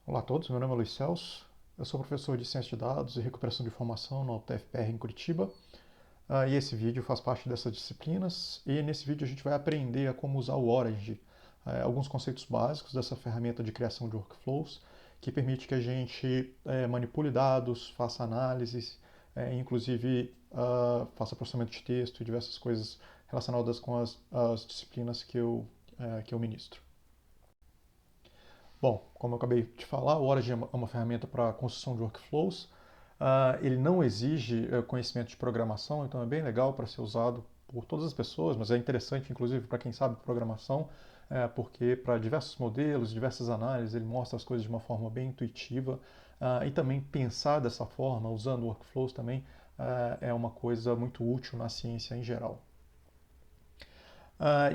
Olá a todos, meu nome é Luiz Celso, eu sou professor de Ciência de Dados e Recuperação de Informação na UTFPR em Curitiba. E esse vídeo faz parte dessas disciplinas e nesse vídeo a gente vai aprender a como usar o Orange, alguns conceitos básicos dessa ferramenta de criação de workflows que permite que a gente manipule dados, faça análises, inclusive faça processamento de texto e diversas coisas relacionadas com as disciplinas que eu ministro. Bom, como eu acabei de falar, o Origin é uma ferramenta para construção de workflows. Ele não exige conhecimento de programação, então é bem legal para ser usado por todas as pessoas, mas é interessante, inclusive, para quem sabe programação, porque para diversos modelos, diversas análises, ele mostra as coisas de uma forma bem intuitiva. E também pensar dessa forma, usando workflows também, é uma coisa muito útil na ciência em geral.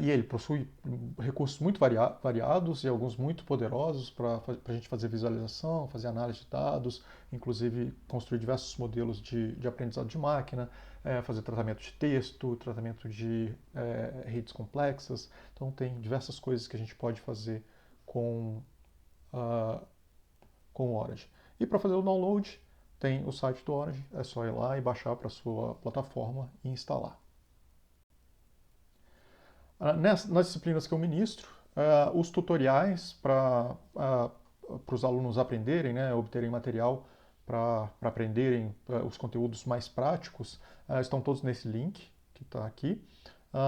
E ele possui recursos muito variados e alguns muito poderosos para a gente fazer visualização, fazer análise de dados, inclusive construir diversos modelos de aprendizado de máquina, fazer tratamento de texto, tratamento de redes complexas. Então, tem diversas coisas que a gente pode fazer com, uh, com o Orange. E para fazer o download, tem o site do Orange, é só ir lá e baixar para a sua plataforma e instalar. Nas disciplinas que eu ministro, os tutoriais para os alunos aprenderem, né, obterem material para aprenderem os conteúdos mais práticos, estão todos nesse link que está aqui.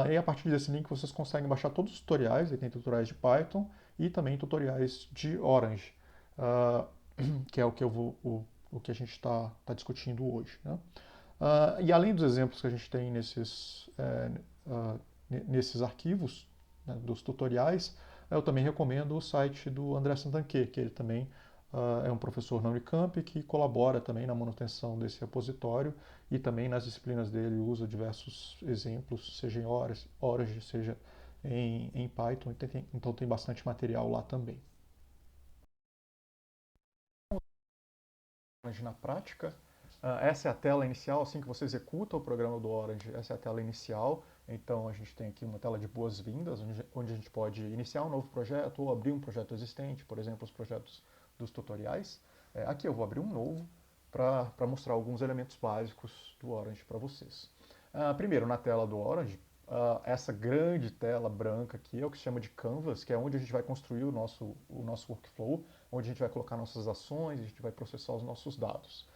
E a partir desse link vocês conseguem baixar todos os tutoriais, e tem tutoriais de Python e também tutoriais de Orange, que é o que a gente está discutindo hoje. Né? E além dos exemplos que a gente tem nesses arquivos, né, dos tutoriais, eu também recomendo o site do André Santanquet, que ele também é um professor na Unicamp que colabora também na manutenção desse repositório e também nas disciplinas dele usa diversos exemplos, seja em Orange, seja em Python, então tem bastante material lá também. Orange na prática. Essa é a tela inicial, assim que você executa o programa do Orange, essa é a tela inicial. Então a gente tem aqui uma tela de boas-vindas, onde a gente pode iniciar um novo projeto ou abrir um projeto existente, por exemplo, os projetos dos tutoriais. Aqui eu vou abrir um novo para mostrar alguns elementos básicos do Orange para vocês. Primeiro, na tela do Orange, essa grande tela branca aqui é o que se chama de Canvas, que é onde a gente vai construir o nosso workflow, onde a gente vai colocar nossas ações, a gente vai processar os nossos dados.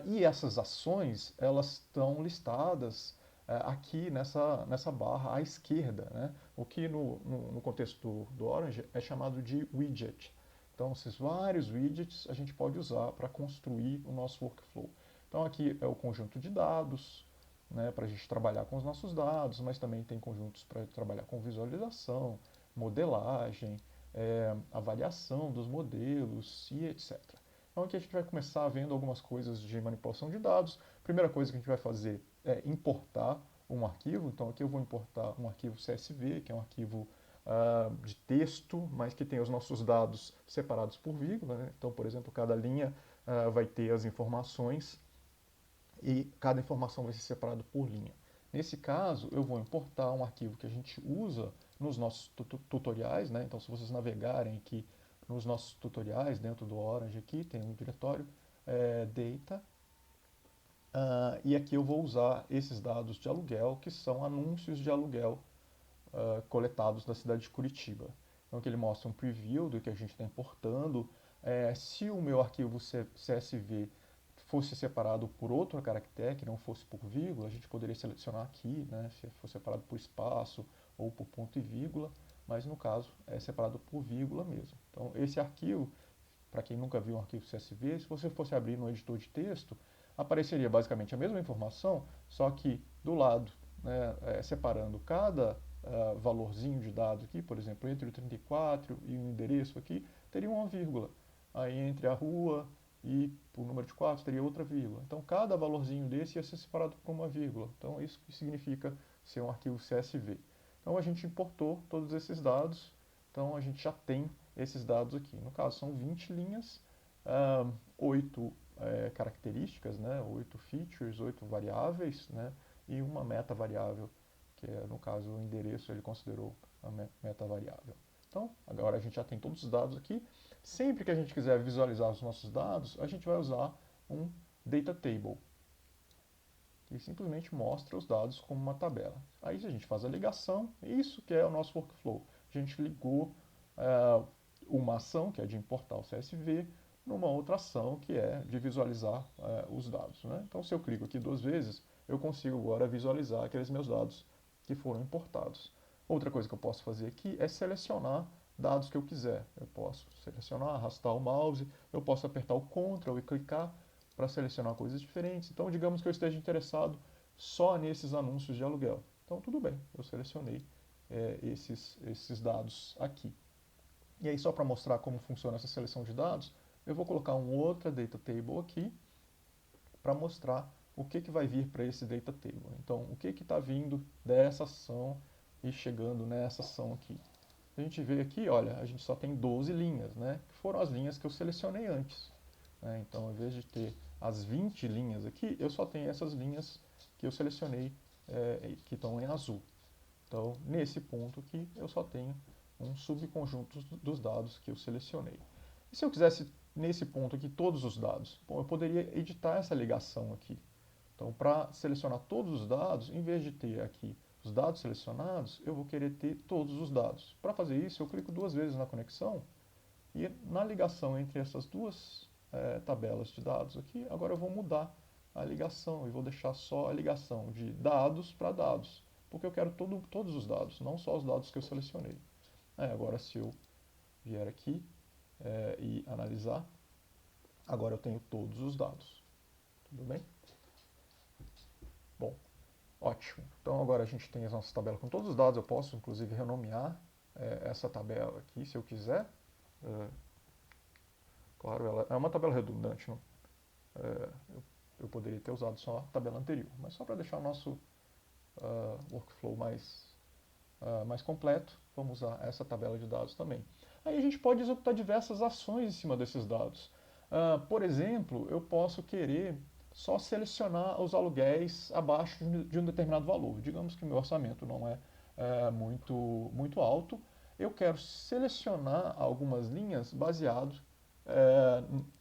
E essas ações, elas estão listadas aqui nessa barra à esquerda, né? O que no contexto do Orange é chamado de widget. Então, esses vários widgets a gente pode usar para construir o nosso workflow. Então, aqui é o conjunto de dados, né, para a gente trabalhar com os nossos dados, mas também tem conjuntos para trabalhar com visualização, modelagem, avaliação dos modelos e etc. Então aqui a gente vai começar vendo algumas coisas de manipulação de dados. Primeira coisa que a gente vai fazer é importar um arquivo. Então aqui eu vou importar um arquivo CSV, que é um arquivo de texto, mas que tem os nossos dados separados por vírgula. Né? Então, por exemplo, cada linha vai ter as informações e cada informação vai ser separada por linha. Nesse caso, eu vou importar um arquivo que a gente usa nos nossos tutoriais, né? Então, se vocês navegarem aqui nos nossos tutoriais, dentro do Orange aqui, tem um diretório Data, e aqui eu vou usar esses dados de aluguel, que são anúncios de aluguel coletados da cidade de Curitiba. Então, aqui ele mostra um preview do que a gente está importando. Se o meu arquivo CSV fosse separado por outro caractere, que não fosse por vírgula, a gente poderia selecionar aqui, né, se fosse separado por espaço ou por ponto e vírgula, mas no caso é separado por vírgula mesmo. Então, esse arquivo, para quem nunca viu um arquivo CSV, se você fosse abrir no editor de texto, apareceria basicamente a mesma informação, só que do lado, né, separando cada valorzinho de dado aqui, por exemplo, entre o 34 e o endereço aqui, teria uma vírgula. Aí entre a rua e o número de quartos teria outra vírgula. Então cada valorzinho desse ia ser separado por uma vírgula. Então isso que significa ser um arquivo CSV. Então a gente importou todos esses dados, então a gente já tem esses dados aqui. No caso são 20 linhas, 8 características, né, 8 features, 8 variáveis, né, e uma meta variável, que é, no caso, o endereço ele considerou a meta variável. Então, agora a gente já tem todos os dados aqui. Sempre que a gente quiser visualizar os nossos dados, a gente vai usar um data table, que simplesmente mostra os dados como uma tabela. Aí a gente faz a ligação, isso que é o nosso workflow. A gente ligou uma ação, que é de importar o CSV, numa outra ação, que é de visualizar os dados. Né? Então, se eu clico aqui 2 vezes, eu consigo agora visualizar aqueles meus dados que foram importados. Outra coisa que eu posso fazer aqui é selecionar dados que eu quiser. Eu posso selecionar, arrastar o mouse, eu posso apertar o Ctrl e clicar para selecionar coisas diferentes. Então, digamos que eu esteja interessado só nesses anúncios de aluguel. Então, tudo bem, eu selecionei esses dados aqui. E aí, só para mostrar como funciona essa seleção de dados, eu vou colocar um outra data table aqui para mostrar o que vai vir para esse data table. Então, o que está vindo dessa ação e chegando nessa ação aqui. A gente vê aqui, olha, a gente só tem 12 linhas, né? Que foram as linhas que eu selecionei antes. Né? Então, ao invés de ter as 20 linhas aqui, eu só tenho essas linhas que eu selecionei, que estão em azul. Então, nesse ponto aqui, eu só tenho um subconjunto dos dados que eu selecionei. E se eu quisesse, nesse ponto aqui, todos os dados? Bom, eu poderia editar essa ligação aqui. Então, para selecionar todos os dados, em vez de ter aqui os dados selecionados, eu vou querer ter todos os dados. Para fazer isso, eu clico 2 vezes na conexão e na ligação entre essas duas tabelas de dados aqui, agora eu vou mudar a ligação e vou deixar só a ligação de dados para dados, porque eu quero todos os dados, não só os dados que eu selecionei. Agora, se eu vier aqui e analisar, agora eu tenho todos os dados. Tudo bem? Bom, ótimo. Então agora a gente tem a nossa tabela com todos os dados. Eu posso, inclusive, renomear essa tabela aqui, se eu quiser. Claro, ela é uma tabela redundante. Não? Eu poderia ter usado só a tabela anterior, mas só para deixar o nosso workflow mais completo, vamos usar essa tabela de dados também. Aí a gente pode executar diversas ações em cima desses dados. Por exemplo, eu posso querer só selecionar os aluguéis abaixo de um determinado valor. Digamos que meu orçamento não é muito alto. Eu quero selecionar algumas linhas baseado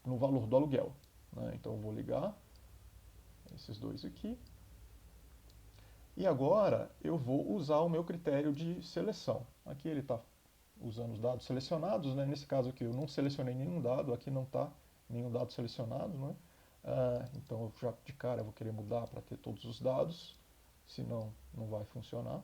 no valor do aluguel. Né? Então eu vou ligar esses dois aqui. E agora eu vou usar o meu critério de seleção. Aqui ele está usando os dados selecionados, né? Nesse caso aqui eu não selecionei nenhum dado, aqui não está nenhum dado selecionado, né? Então eu já de cara vou querer mudar para ter todos os dados, senão não vai funcionar.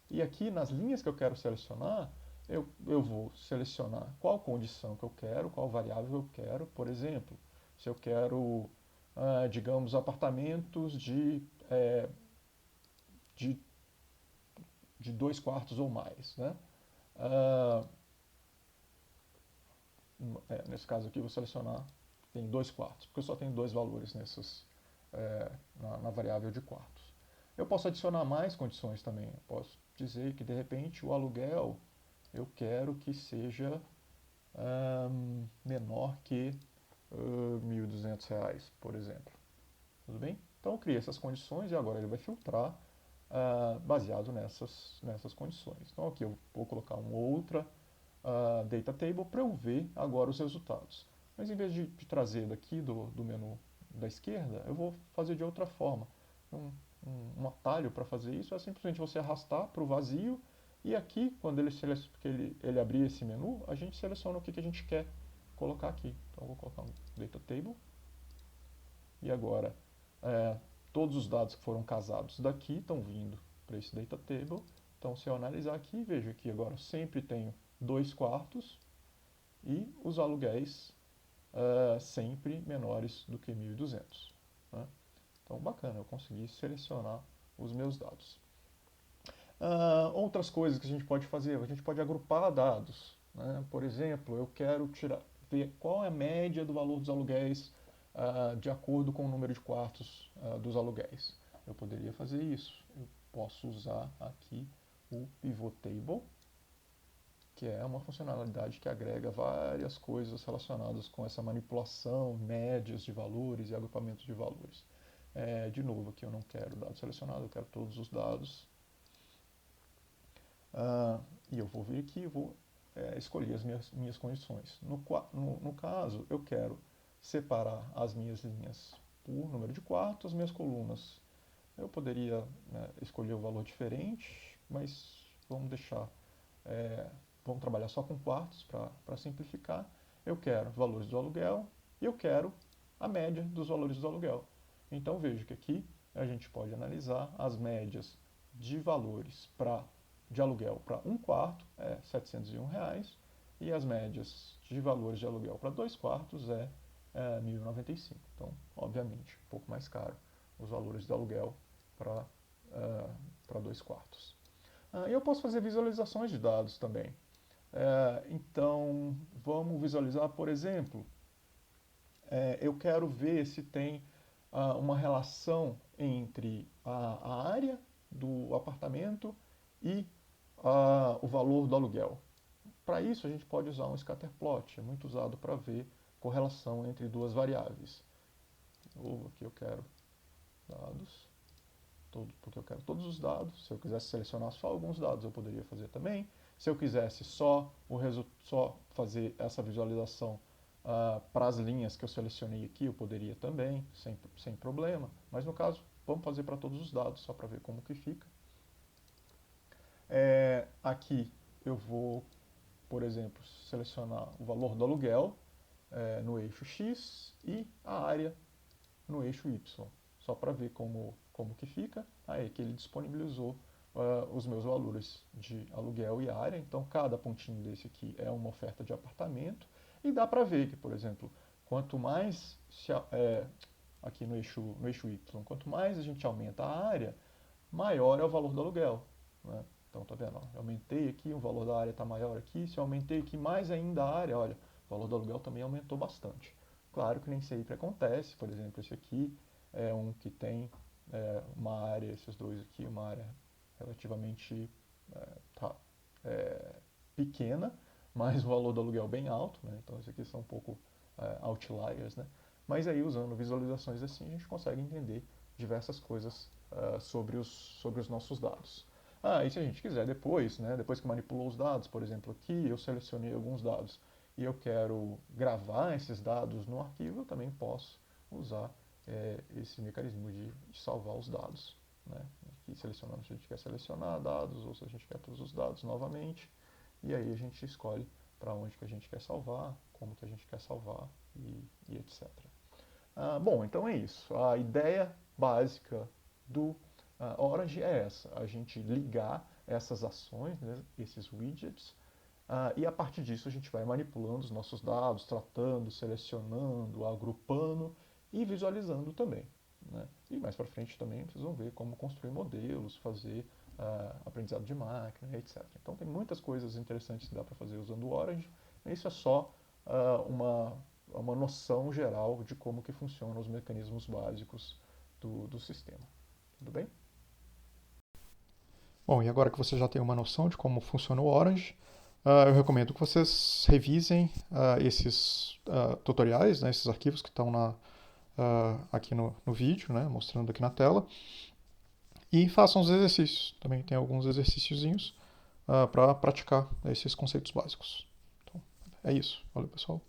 E aqui nas linhas que eu quero selecionar, eu vou selecionar qual condição que eu quero, qual variável eu quero. Por exemplo, se eu quero, digamos, apartamentos de 2 quartos ou mais. Né? Nesse caso aqui, eu vou selecionar tem 2 quartos, porque eu só tenho 2 valores na variável de quartos. Eu posso adicionar mais condições também. Eu posso dizer que, de repente, o aluguel eu quero que seja menor que R$ 1.200, por exemplo. Tudo bem? Então eu criei essas condições e agora ele vai filtrar baseado nessas condições. Então aqui eu vou colocar uma outra data table para eu ver agora os resultados. Mas em vez de trazer daqui do menu da esquerda, eu vou fazer de outra forma. Um atalho para fazer isso é simplesmente você arrastar para o vazio e aqui, quando ele abrir esse menu, a gente seleciona o que a gente quer colocar aqui. Então eu vou colocar um data table e agora todos os dados que foram casados daqui estão vindo para esse data table. Então, se eu analisar aqui, vejo que agora sempre tenho 2 quartos e os aluguéis sempre menores do que 1.200. Né? Então, bacana, eu consegui selecionar os meus dados. Outras coisas que a gente pode fazer, a gente pode agrupar dados. Né? Por exemplo, eu quero ver qual é a média do valor dos aluguéis de acordo com o número de quartos dos aluguéis. Eu poderia fazer isso. Eu posso usar aqui o Pivot Table, que é uma funcionalidade que agrega várias coisas relacionadas com essa manipulação, médias de valores e agrupamentos de valores. De novo, aqui eu não quero dados selecionados, eu quero todos os dados. E eu vou vir aqui e vou escolher as minhas condições. No caso, eu quero separar as minhas linhas por número de quartos, as minhas colunas. Eu poderia, né, escolher um valor diferente, mas vamos deixar, vamos trabalhar só com quartos para simplificar. Eu quero valores do aluguel e eu quero a média dos valores do aluguel. Então veja que aqui a gente pode analisar as médias de valores de aluguel para um quarto é R$ 701 e as médias de valores de aluguel para 2 quartos é R$ 1.095. Então, obviamente, um pouco mais caro os valores de aluguel para 2 quartos. E eu posso fazer visualizações de dados também. Então, vamos visualizar, por exemplo, eu quero ver se tem uma relação entre a área do apartamento e o valor do aluguel. Para isso, a gente pode usar um scatterplot, é muito usado para ver correlação entre duas variáveis. Aqui eu quero dados, porque eu quero todos os dados. Se eu quisesse selecionar só alguns dados, eu poderia fazer também. Se eu quisesse só fazer essa visualização para as linhas que eu selecionei aqui, eu poderia também, sem problema. Mas no caso, vamos fazer para todos os dados, só para ver como que fica. Aqui eu vou, por exemplo, selecionar o valor do aluguel no eixo X e a área no eixo Y, só para ver como que fica. Aí que ele disponibilizou os meus valores de aluguel e área. Então cada pontinho desse aqui é uma oferta de apartamento e dá para ver que, por exemplo, quanto mais aqui no eixo Y, quanto mais a gente aumenta a área, maior é o valor do aluguel, né? Então tá vendo? Ó, eu aumentei aqui, o valor da área está maior aqui. Se eu aumentei aqui mais ainda a área, olha, o valor do aluguel também aumentou bastante. Claro que nem sempre acontece. Por exemplo, esse aqui é um que tem uma área, esses dois aqui, uma área relativamente pequena, mas o valor do aluguel bem alto, né? Então esses aqui são um pouco outliers, né? Mas aí usando visualizações assim a gente consegue entender diversas coisas sobre os nossos dados. E se a gente quiser depois, né, depois que manipulou os dados, por exemplo, aqui eu selecionei alguns dados e eu quero gravar esses dados no arquivo, eu também posso usar esse mecanismo de salvar os dados, né? Aqui selecionando se a gente quer selecionar dados ou se a gente quer todos os dados novamente, e aí a gente escolhe para onde que a gente quer salvar, como que a gente quer salvar e etc. Bom, então é isso. A ideia básica do Orange é essa, a gente ligar essas ações, né, esses widgets, e a partir disso a gente vai manipulando os nossos dados, tratando, selecionando, agrupando e visualizando também, né? E mais para frente também vocês vão ver como construir modelos, fazer aprendizado de máquina, etc. Então tem muitas coisas interessantes que dá para fazer usando o Orange. Isso é só uma noção geral de como que funcionam os mecanismos básicos do sistema. Tudo bem? Bom, e agora que você já tem uma noção de como funciona o Orange, eu recomendo que vocês revisem esses tutoriais, né, esses arquivos que estão aqui no vídeo, né, mostrando aqui na tela, e façam os exercícios. Também tem alguns exercíciozinhos para praticar esses conceitos básicos. Então, é isso. Valeu, pessoal.